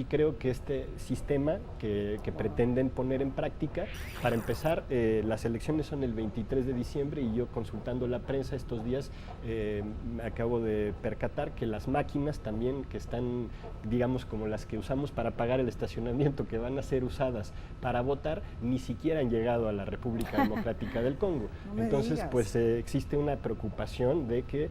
creo que este sistema que pretenden poner en práctica, para empezar, las elecciones son el 23 de diciembre y yo consultando la prensa estos días me acabo de percatar que las máquinas también que están, digamos, como las que usamos para pagar el estacionamiento, que van a ser usadas para votar, ni siquiera han llegado a la República Democrática del Congo. No Entonces, pues existe una preocupación de que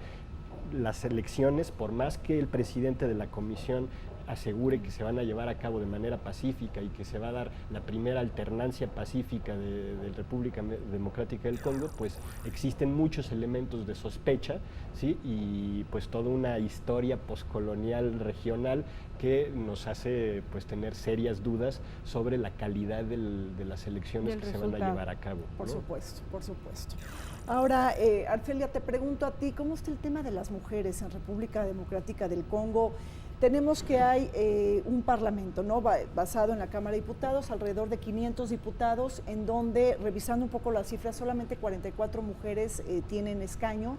las elecciones, por más que el presidente de la comisión asegure que se van a llevar a cabo de manera pacífica y que se va a dar la primera alternancia pacífica de República Democrática del Congo, pues existen muchos elementos de sospecha, ¿sí? Y pues toda una historia poscolonial regional que nos hace pues tener serias dudas sobre la calidad de las elecciones que se van a llevar a cabo, ¿no? Por supuesto, por supuesto. Ahora, Arcelia, te pregunto a ti, ¿cómo está el tema de las mujeres en República Democrática del Congo? Tenemos que hay un parlamento, ¿no?, basado en la Cámara de Diputados, alrededor de 500 diputados, en donde, revisando un poco las cifras, solamente 44 mujeres tienen escaño,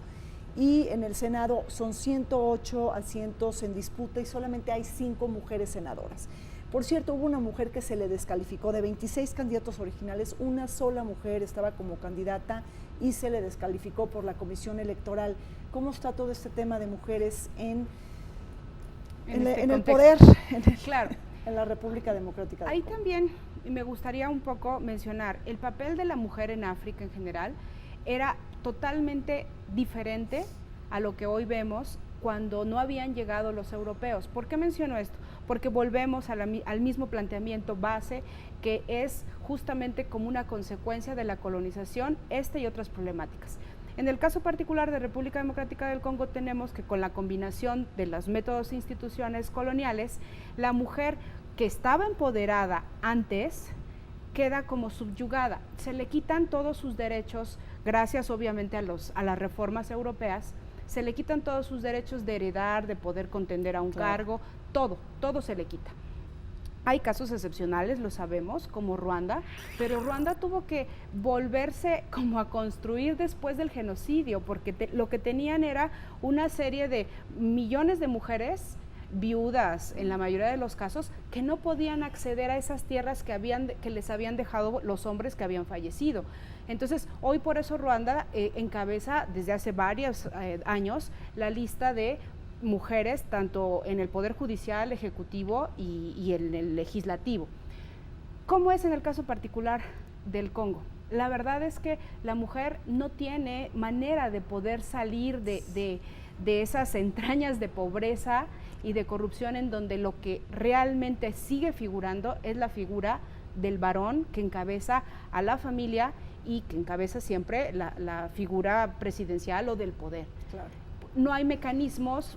y en el Senado son 108 asientos en disputa y solamente hay 5 mujeres senadoras. Por cierto, hubo una mujer que se le descalificó. De 26 candidatos originales, una sola mujer estaba como candidata y se le descalificó por la Comisión Electoral. ¿Cómo está todo este tema de mujeres en el poder, claro, en la República Democrática del Congo? Ahí también me gustaría un poco mencionar, el papel de la mujer en África en general era totalmente diferente a lo que hoy vemos cuando no habían llegado los europeos. ¿Por qué menciono esto? Porque volvemos al mismo planteamiento base, que es justamente como una consecuencia de la colonización, y otras problemáticas. En el caso particular de República Democrática del Congo tenemos que con la combinación de los métodos e instituciones coloniales, la mujer que estaba empoderada antes queda como subyugada, se le quitan todos sus derechos, gracias obviamente a las reformas europeas, se le quitan todos sus derechos de heredar, de poder contender a un cargo, todo se le quita. Hay casos excepcionales, lo sabemos, como Ruanda, pero Ruanda tuvo que volverse como a construir después del genocidio, porque lo que tenían era una serie de millones de mujeres viudas, en la mayoría de los casos, que no podían acceder a esas tierras que les habían dejado los hombres que habían fallecido. Entonces, hoy por eso Ruanda encabeza desde hace varios años la lista de mujeres, tanto en el Poder Judicial, Ejecutivo y en el Legislativo. ¿Cómo es en el caso particular del Congo? La verdad es que la mujer no tiene manera de poder salir de esas entrañas de pobreza y de corrupción, en donde lo que realmente sigue figurando es la figura del varón que encabeza a la familia y que encabeza siempre la figura presidencial o del poder. Claro. No hay mecanismos,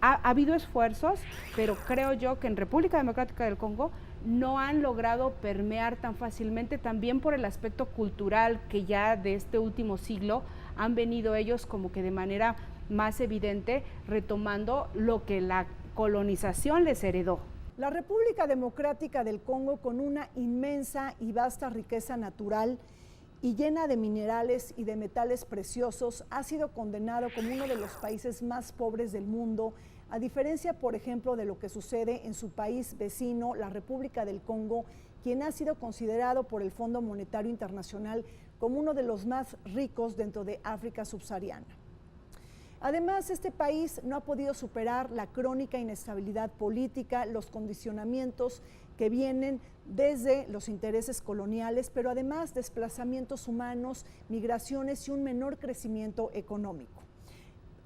ha habido esfuerzos, pero creo yo que en República Democrática del Congo no han logrado permear tan fácilmente, también por el aspecto cultural que ya de este último siglo han venido ellos como que de manera más evidente retomando lo que la colonización les heredó. La República Democrática del Congo, con una inmensa y vasta riqueza natural y llena de minerales y de metales preciosos, ha sido condenado como uno de los países más pobres del mundo, a diferencia, por ejemplo, de lo que sucede en su país vecino, la República del Congo, quien ha sido considerado por el Fondo Monetario Internacional como uno de los más ricos dentro de África subsahariana. Además, este país no ha podido superar la crónica inestabilidad política, los condicionamientos que vienen desde los intereses coloniales, pero además desplazamientos humanos, migraciones y un menor crecimiento económico.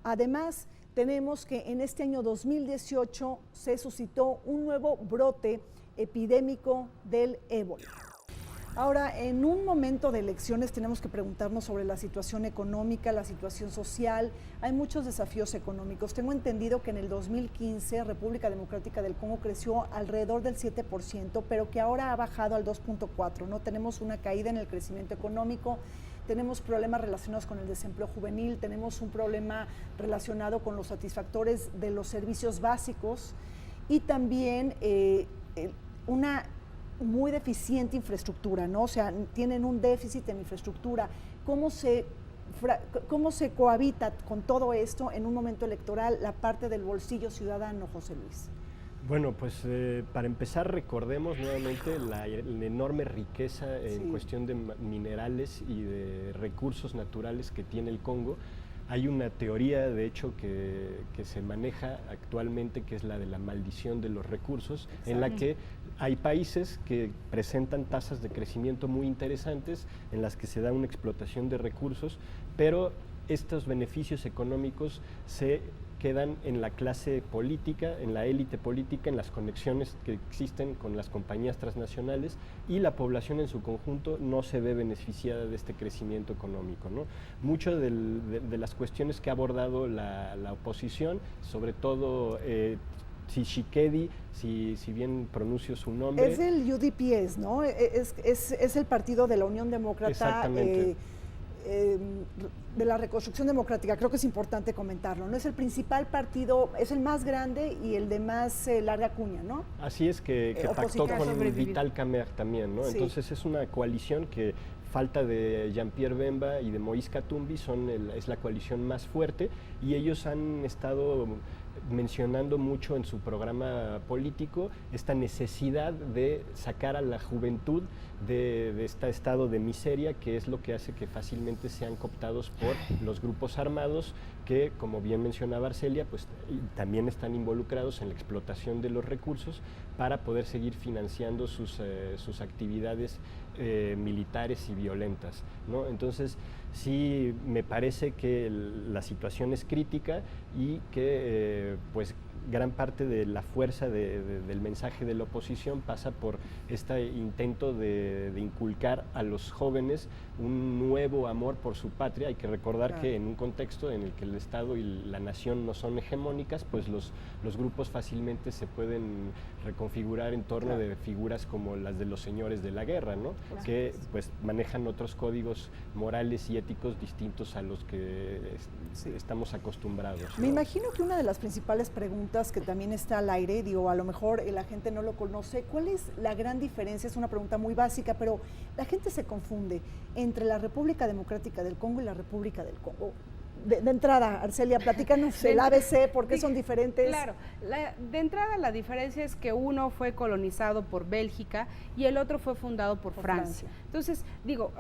Además tenemos que en este año 2018 se suscitó un nuevo brote epidémico del ébola. Ahora, en un momento de elecciones tenemos que preguntarnos sobre la situación económica, la situación social. Hay muchos desafíos económicos. Tengo entendido que en el 2015 República Democrática del Congo creció alrededor del 7%, pero que ahora ha bajado al 2.4%, ¿no? Tenemos una caída en el crecimiento económico, tenemos problemas relacionados con el desempleo juvenil, tenemos un problema relacionado con los satisfactores de los servicios básicos y también una muy deficiente infraestructura, ¿no? O sea, tienen un déficit en infraestructura. ¿Cómo se cohabita con todo esto en un momento electoral la parte del bolsillo ciudadano, José Luis? Bueno, pues para empezar recordemos nuevamente la enorme riqueza en cuestión de minerales y de recursos naturales que tiene el Congo. Hay una teoría, de hecho, que se maneja actualmente, que es la de la maldición de los recursos, en la que hay países que presentan tasas de crecimiento muy interesantes, en las que se da una explotación de recursos, pero estos beneficios económicos se quedan en la clase política, en la élite política, en las conexiones que existen con las compañías transnacionales, y la población en su conjunto no se ve beneficiada de este crecimiento económico, ¿no? Mucho de las cuestiones que ha abordado la oposición, sobre todo Tshisekedi, si bien pronuncio su nombre. Es el UDPS, ¿no? Es el partido de la Unión Demócrata. Exactamente. De la reconstrucción democrática, creo que es importante comentarlo, ¿no? Es el principal partido, es el más grande y el de más larga cuña, ¿no? Así es, que pactó con Vital Kamerhe también, ¿no? Sí. Entonces es una coalición que, falta de Jean-Pierre Bemba y de Moïse Katumbi, es la coalición más fuerte, y ellos han estado mencionando mucho en su programa político esta necesidad de sacar a la juventud de este estado de miseria, que es lo que hace que fácilmente sean cooptados por los grupos armados que, como bien mencionaba Arcelia, pues también están involucrados en la explotación de los recursos para poder seguir financiando sus actividades militares y violentas, ¿no? Entonces, sí me parece que la situación es crítica y que pues gran parte de la fuerza del mensaje de la oposición pasa por este intento de inculcar a los jóvenes un nuevo amor por su patria. Hay que recordar que en un contexto en el que el Estado y la nación no son hegemónicas, pues los grupos fácilmente se pueden reconfigurar en torno de figuras como las de los señores de la guerra, ¿no? Que pues manejan otros códigos morales y éticos distintos a los que estamos acostumbrados, ¿no? Me imagino que una de las principales preguntas que también está al aire, digo, a lo mejor la gente no lo conoce, ¿cuál es la gran diferencia? Es una pregunta muy básica, pero la gente se confunde entre la República Democrática del Congo y la República del Congo. De entrada, Arcelia, platícanos el ABC, ¿por qué son diferentes? Claro, de entrada la diferencia es que uno fue colonizado por Bélgica y el otro fue fundado por Francia. Entonces, digo,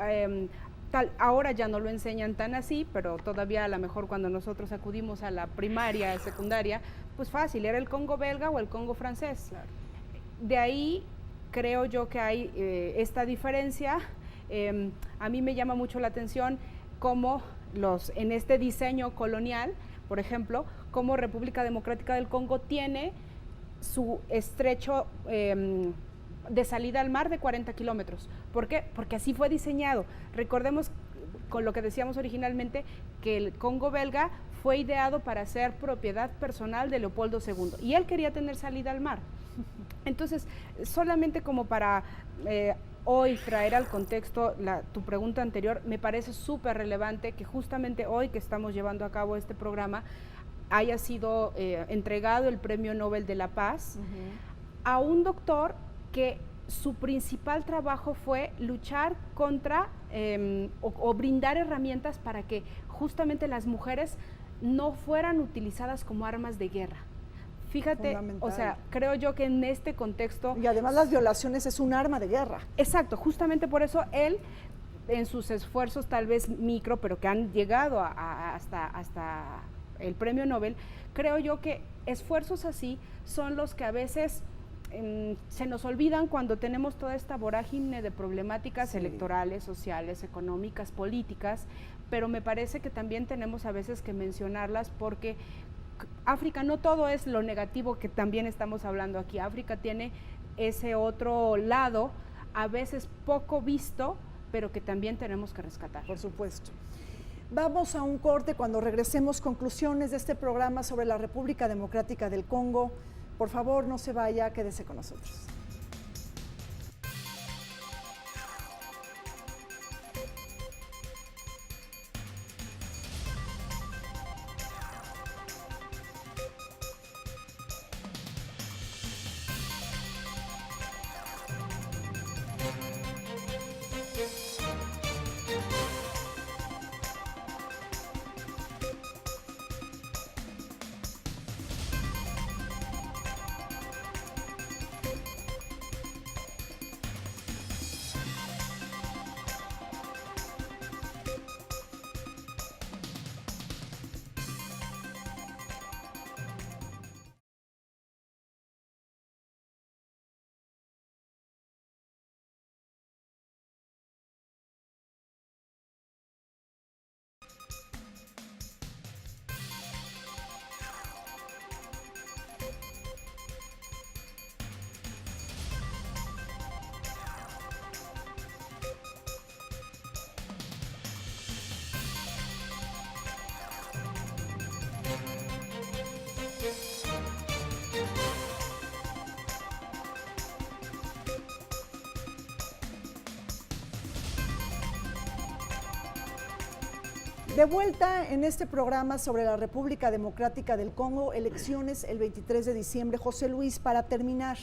ahora ya no lo enseñan tan así, pero todavía a lo mejor cuando nosotros acudimos a la primaria, secundaria, pues fácil, era el Congo belga o el Congo francés. Claro. De ahí creo yo que hay esta diferencia. A mí me llama mucho la atención cómo en este diseño colonial, por ejemplo, cómo República Democrática del Congo tiene su estrecho de salida al mar de 40 kilómetros. ¿Por qué? Porque así fue diseñado. Recordemos, con lo que decíamos originalmente, que el Congo belga fue ideado para ser propiedad personal de Leopoldo II y él quería tener salida al mar. Entonces, solamente como para hoy traer al contexto tu pregunta anterior, me parece súper relevante que justamente hoy que estamos llevando a cabo este programa haya sido entregado el Premio Nobel de la Paz a un doctor que su principal trabajo fue luchar contra o brindar herramientas para que justamente las mujeres no fueran utilizadas como armas de guerra. Fíjate, o sea, creo yo que en este contexto... Y además las violaciones es un arma de guerra. Exacto, justamente por eso él, en sus esfuerzos tal vez micro, pero que han llegado hasta el Premio Nobel, creo yo que esfuerzos así son los que a veces se nos olvidan cuando tenemos toda esta vorágine de problemáticas electorales, sociales, económicas, políticas, pero me parece que también tenemos a veces que mencionarlas porque África no todo es lo negativo que también estamos hablando aquí. África tiene ese otro lado, a veces poco visto, pero que también tenemos que rescatar. Por supuesto. Vamos a un corte. Cuando regresemos, conclusiones de este programa sobre la República Democrática del Congo. Por favor, no se vaya, quédese con nosotros. De vuelta en este programa sobre la República Democrática del Congo, elecciones el 23 de diciembre. José Luis, para terminar,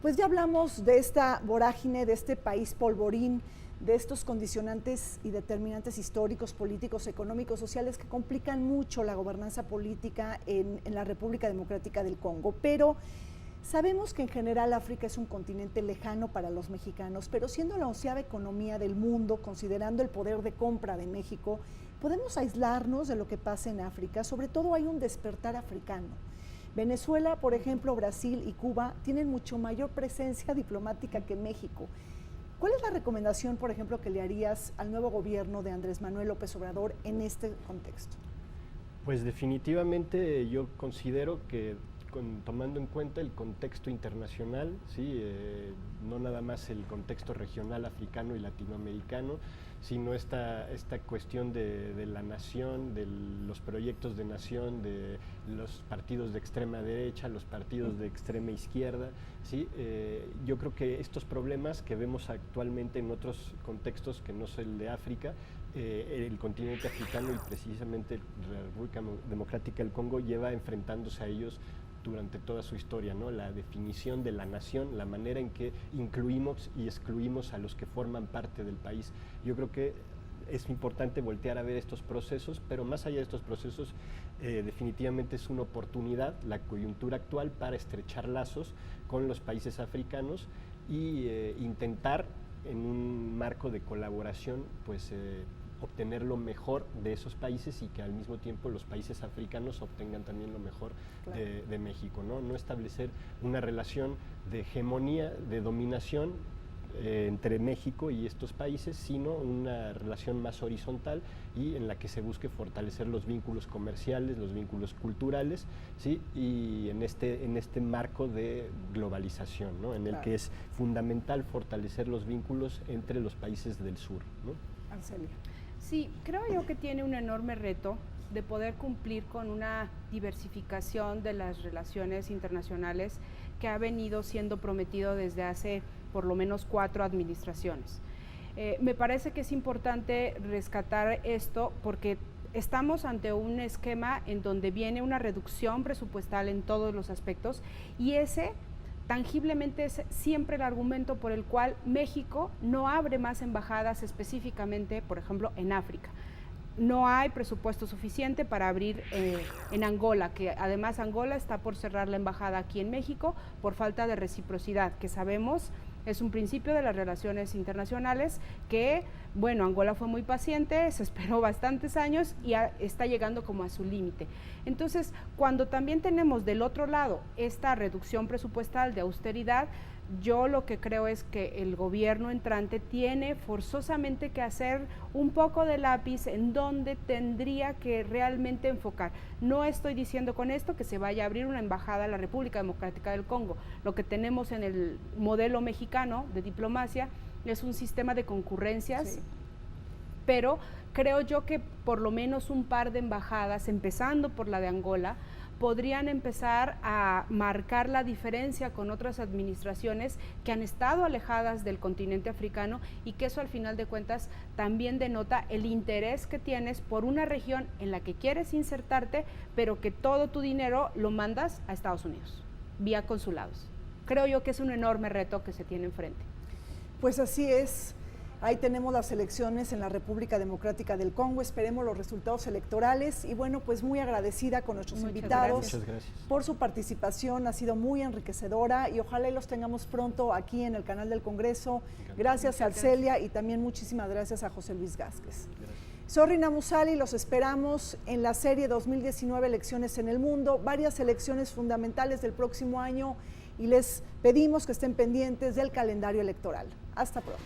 pues ya hablamos de esta vorágine, de este país polvorín, de estos condicionantes y determinantes históricos, políticos, económicos, sociales que complican mucho la gobernanza política en la República Democrática del Congo. Pero sabemos que en general África es un continente lejano para los mexicanos, pero siendo la 11ª economía del mundo, considerando el poder de compra de México, ¿podemos aislarnos de lo que pasa en África? Sobre todo hay un despertar africano. Venezuela, por ejemplo, Brasil y Cuba tienen mucho mayor presencia diplomática que México. ¿Cuál es la recomendación, por ejemplo, que le harías al nuevo gobierno de Andrés Manuel López Obrador en este contexto? Pues definitivamente yo considero que tomando en cuenta el contexto internacional, ¿sí? No nada más el contexto regional africano y latinoamericano, sino esta cuestión de la nación, de los proyectos de nación, de los partidos de extrema derecha, los partidos de extrema izquierda, ¿sí? Yo creo que estos problemas que vemos actualmente en otros contextos que no son el de África, el continente africano y precisamente la República Democrática del Congo lleva enfrentándose a ellos durante toda su historia, ¿no? La definición de la nación, la manera en que incluimos y excluimos a los que forman parte del país. Yo creo que es importante voltear a ver estos procesos, pero más allá de estos procesos, definitivamente es una oportunidad, la coyuntura actual, para estrechar lazos con los países africanos y intentar, en un marco de colaboración, pues obtener lo mejor de esos países y que al mismo tiempo los países africanos obtengan también lo mejor de México, ¿no? No establecer una relación de hegemonía, de dominación entre México y estos países, sino una relación más horizontal y en la que se busque fortalecer los vínculos comerciales, los vínculos culturales, ¿sí? Y en este marco de globalización, ¿no? En el que es fundamental fortalecer los vínculos entre los países del sur, ¿no? Arcelia. Sí, creo yo que tiene un enorme reto de poder cumplir con una diversificación de las relaciones internacionales que ha venido siendo prometido desde hace por lo menos 4 administraciones. Me parece que es importante rescatar esto porque estamos ante un esquema en donde viene una reducción presupuestal en todos los aspectos y ese tangiblemente es siempre el argumento por el cual México no abre más embajadas específicamente, por ejemplo, en África. No hay presupuesto suficiente para abrir en Angola, que además Angola está por cerrar la embajada aquí en México por falta de reciprocidad, que sabemos es un principio de las relaciones internacionales que, bueno, Angola fue muy paciente, se esperó bastantes años y está llegando como a su límite. Entonces, cuando también tenemos del otro lado esta reducción presupuestal de austeridad, Yo lo que creo es que el gobierno entrante tiene forzosamente que hacer un poco de lápiz en donde tendría que realmente enfocar. No estoy diciendo con esto que se vaya a abrir una embajada a la República Democrática del Congo. Lo que tenemos en el modelo mexicano de diplomacia es un sistema de concurrencias, sí, pero creo yo que por lo menos un par de embajadas, empezando por la de Angola, podrían empezar a marcar la diferencia con otras administraciones que han estado alejadas del continente africano, y que eso al final de cuentas también denota el interés que tienes por una región en la que quieres insertarte, pero que todo tu dinero lo mandas a Estados Unidos, vía consulados. Creo yo que es un enorme reto que se tiene enfrente. Pues así es. Ahí tenemos las elecciones en la República Democrática del Congo, esperemos los resultados electorales y bueno, pues muy agradecida con nuestros invitados por su participación, ha sido muy enriquecedora y ojalá los tengamos pronto aquí en el canal del Congreso. Gracias a Arcelia y también muchísimas gracias a José Luis Vázquez. Soy Rina Musali, los esperamos en la serie 2019 Elecciones en el Mundo, varias elecciones fundamentales del próximo año y les pedimos que estén pendientes del calendario electoral. Hasta pronto.